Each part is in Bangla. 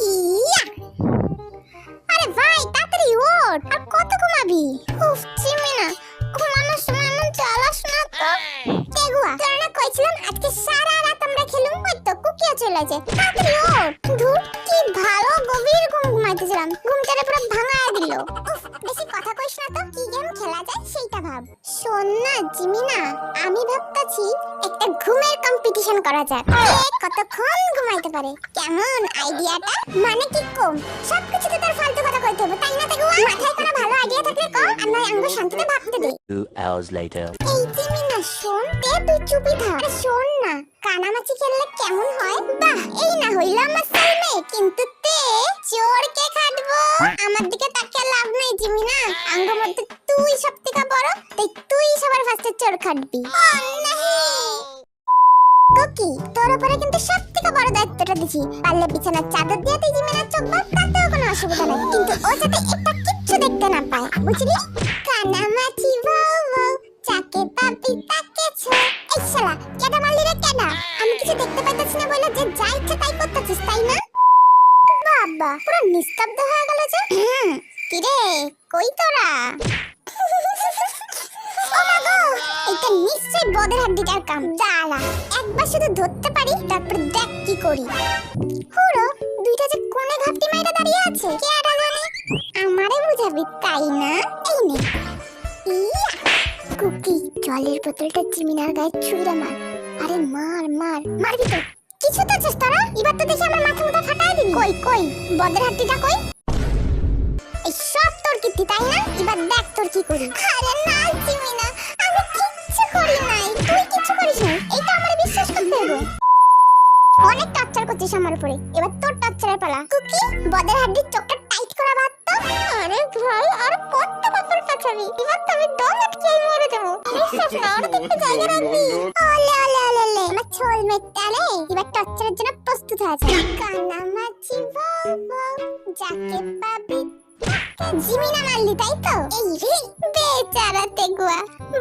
ইয়া! আরে ভাই তাড়াতাড়ি ওঠ, আর কত ঘুমাবি? উফ চিমিনা, ঘুমানোর সময় এমন চালাস না তো। তেগুয়া, তোরা না কইছিলাম আজকে সারা রাত আমরা খেলুম, ওই তো কুকিয়া চলে যায়। তাড়াতাড়ি ওঠ। ধুর, কি ভালো গভীর ঘুম ঘুমাইতেছিলাম, ঘুমটারে পুরো ভাঙায় দিল। উফ, বেশি কথা কইস না তো, কি গেম খেলা যায় সেইটা ভাব। শোন না জিমিনা, আমি ভাবতাছি একটা ঘুমের কম্পিটিশন করা যাক, কে কতক্ষণ ঘুমাইতে পারে। কেমন আইডিয়াটা? মানে কি কম, সবকিছু তো তোর ফালতু কথা কইতে হবে তাই না? তেগুয়া, মাথায় কোনো ভালো আইডিয়া থাকলে কও, আমরা আঙ্গুর শান্তিতে ভাবতে দে। 2 hours later. এই জিমিনা শোন, তুই চুপি থাক। আরে শোন না, কানামাছি খেললে কেমন হয়? বাহ, এই না হইল আমার সামনে, কিন্তু তে চোরকে খাটবো। আমার দিকে তাকিয়ে লাভ নাই জিমিনা, আঙ্গুর মধ্যে তুই সবথেকে বড়, তাই তুই সবার ফার্স্টে চোর খাটবি। কুকি, তোর উপরে কিন্তু সবথেকে বড় দায়িত্বটা দিছি। পারলে বিছানার চাদর দিয়ে তুই জিমিনার চোখ বাঁধ, তাতেও কোনো অসুবিধা নাই, কিন্তু ও যাতে একটা কিচ্ছু দেখতে না পায়, বুঝলি? কানামাছি বউ বউ, যাকে পাবি তাকে ছো। এই শালা, কেডা মারলি রে কেডা? আমি কিছু দেখতে পাইতাছি না বলে যে যা ইচ্ছা তাই করতেছিস তাই না? বাবা, পুরো নিস্তব্ধ হয়ে গেল যে। কি রে, কই তোরা? ও মা গো, এটা নিশ্চয়ই বদের হাড্ডিটার কাম। দাঁড়া, একবার শুধু ধরতে পারি, তারপর দেখ কি করি। হুড়ো, দুইটা যে কোণে ঘাপটি মাইরা দাঁড়িয়ে আছে, কে আড়া জানে? আমারে বুঝাবি তাই না? এই নে। ইয়া! কুকি, জলের বোতলটা জিমিনার গায়ে ছুঁড়ে মার। আরে মার মার, মারবি তো? কিছু তো চেষ্টা না, এবার তো দেখি আমার মাথা মুথা ফাটাই দিবি। কই কই বদের হাড্ডিটা কই? এই সব তোর কীর্তি তাই না? এবার দেখ তোর কি করি। আরে না জিমিনা, আমি কিচ্ছু করি নাই। তুই কিচ্ছু করিস নাই, এইটা আমারে বিশ্বাস করতে হবে। অনেক টর্চার করছিস আমার উপরে, এবার তোর টর্চারের পালা। কুকি, বদের হাড্ডির চোখটা টাইট করা বাদ তো। আরে ভাই, আর কত বাপের পাঠাবি? এবার তো আমি দম আটকে মরে দেবো। বিশ্বাস না, আর একটু জায়গা রাখবি। ওলে ওলে ওলে ওলে, আমার ছোল মেটটা রে, এবার টর্চারের জন্য প্রস্তুত হয়ে যা। কানামাছি বউ বউ, যাকে পাবি জিমিনা মারলি তাই তো? এই রে বেচারা তেগুয়া,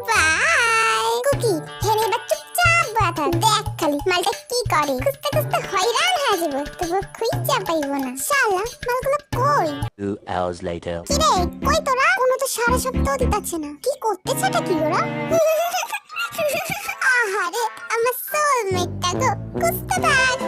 বাই। কুকি, হেনে এবার চুপচাপ বসা দেখ খালি মালটা কি করে। খুঁজতে খুঁজতে হয়রান হয়ে যাবো, তবু খুঁজে পাইব না। শালা, মালগুলো কই? 2 hours later. কি রে, কই তোরা? কোনো তো সারা সপ্তাহ দিতাছে না, কি করতেছে এটা কি ওরা? আহারে আমার সোলমেটটা গো, খুঁজতে থাক।